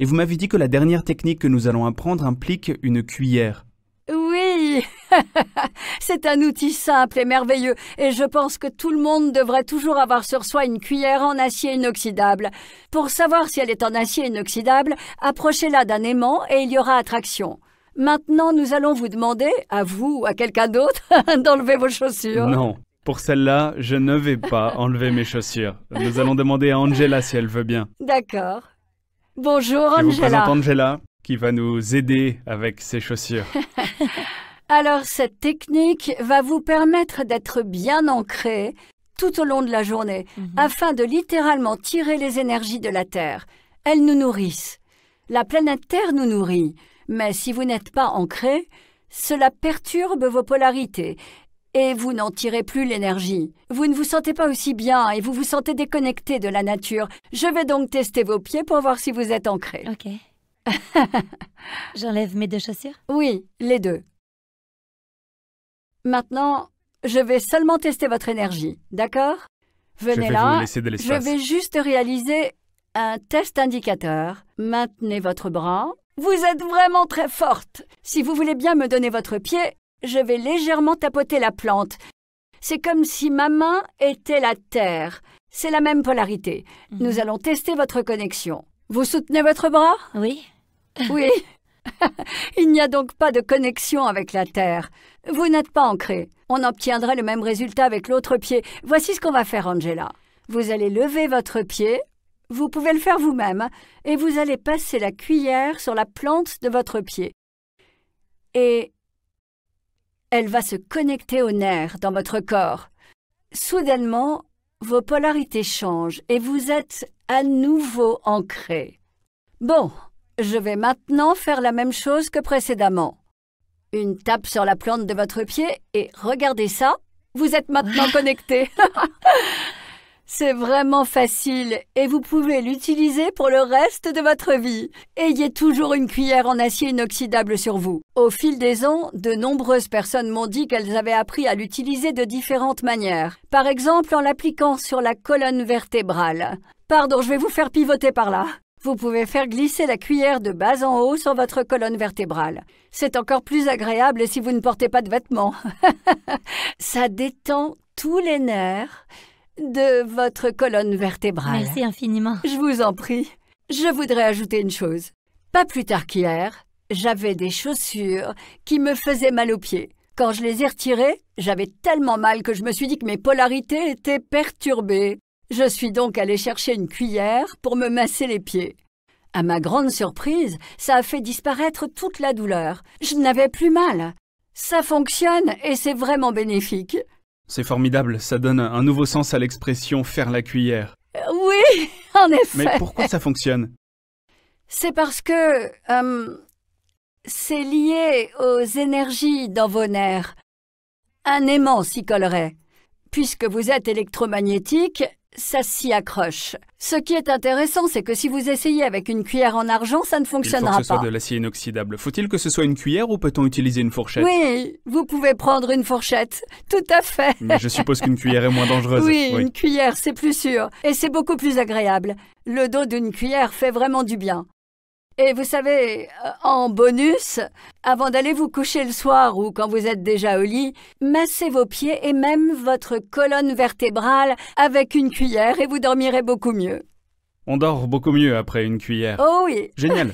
Et vous m'avez dit que la dernière technique que nous allons apprendre implique une cuillère. Oui, c'est un outil simple et merveilleux et je pense que tout le monde devrait toujours avoir sur soi une cuillère en acier inoxydable. Pour savoir si elle est en acier inoxydable, approchez-la d'un aimant et il y aura attraction. Maintenant, nous allons vous demander, à vous ou à quelqu'un d'autre, d'enlever vos chaussures. Non, pour celle-là, je ne vais pas enlever mes chaussures. Nous allons demander à Angela si elle veut bien. D'accord. Bonjour Je vous présente Angela. Angela, qui va nous aider avec ses chaussures. Alors, cette technique va vous permettre d'être bien ancré tout au long de la journée, afin de littéralement tirer les énergies de la Terre. Elles nous nourrissent. La planète Terre nous nourrit, mais si vous n'êtes pas ancré, cela perturbe vos polarités et vous n'en tirez plus l'énergie. Vous ne vous sentez pas aussi bien et vous vous sentez déconnecté de la nature. Je vais donc tester vos pieds pour voir si vous êtes ancré. Ok. J'enlève mes 2 chaussures? Oui, les deux. Maintenant, je vais seulement tester votre énergie, d'accord? Venez Je vais là, vous laisser de je l'espace. vais juste réaliser un test indicateur. Maintenez votre bras. Vous êtes vraiment très forte. Si vous voulez bien me donner votre pied, je vais légèrement tapoter la plante. C'est comme si ma main était la terre. C'est la même polarité. Nous allons tester votre connexion. Vous soutenez votre bras? Oui. Oui. Il n'y a donc pas de connexion avec la terre. Vous n'êtes pas ancré. On obtiendrait le même résultat avec l'autre pied. Voici ce qu'on va faire, Angela. Vous allez lever votre pied. Vous pouvez le faire vous-même. Et vous allez passer la cuillère sur la plante de votre pied. Et elle va se connecter aux nerfs dans votre corps. Soudainement, vos polarités changent et vous êtes à nouveau ancré. Bon, je vais maintenant faire la même chose que précédemment. Une tape sur la plante de votre pied et regardez ça, vous êtes maintenant connecté. C'est vraiment facile et vous pouvez l'utiliser pour le reste de votre vie. Ayez toujours une cuillère en acier inoxydable sur vous. Au fil des ans, de nombreuses personnes m'ont dit qu'elles avaient appris à l'utiliser de différentes manières. Par exemple, en l'appliquant sur la colonne vertébrale. Pardon, je vais vous faire pivoter par là. Vous pouvez faire glisser la cuillère de bas en haut sur votre colonne vertébrale. C'est encore plus agréable si vous ne portez pas de vêtements. Ça détend tous les nerfs de votre colonne vertébrale. Merci infiniment. Je vous en prie. Je voudrais ajouter une chose. Pas plus tard qu'hier, j'avais des chaussures qui me faisaient mal aux pieds. Quand je les ai retirées, j'avais tellement mal que je me suis dit que mes polarités étaient perturbées. Je suis donc allée chercher une cuillère pour me masser les pieds. À ma grande surprise, ça a fait disparaître toute la douleur. Je n'avais plus mal. Ça fonctionne et c'est vraiment bénéfique. C'est formidable, ça donne un nouveau sens à l'expression « faire la cuillère Oui, en ». effet. Mais pourquoi ça fonctionne? C'est parce que c'est lié aux énergies dans vos nerfs. Un aimant s'y collerait. Puisque vous êtes électromagnétique, ça s'y accroche. Ce qui est intéressant, c'est que si vous essayez avec une cuillère en argent, ça ne Il faut fonctionnera que ce soit pas. de l'acier inoxydable. Faut-il que ce soit une cuillère ou peut-on utiliser une fourchette? Oui, vous pouvez prendre une fourchette. Tout à fait. Mais je suppose qu'une cuillère est moins dangereuse. Oui, une cuillère, c'est plus sûr. Et c'est beaucoup plus agréable. Le dos d'une cuillère fait vraiment du bien. Et vous savez, en bonus, avant d'aller vous coucher le soir ou quand vous êtes déjà au lit, massez vos pieds et même votre colonne vertébrale avec une cuillère et vous dormirez beaucoup mieux. On dort beaucoup mieux après une cuillère. Oh oui. Génial.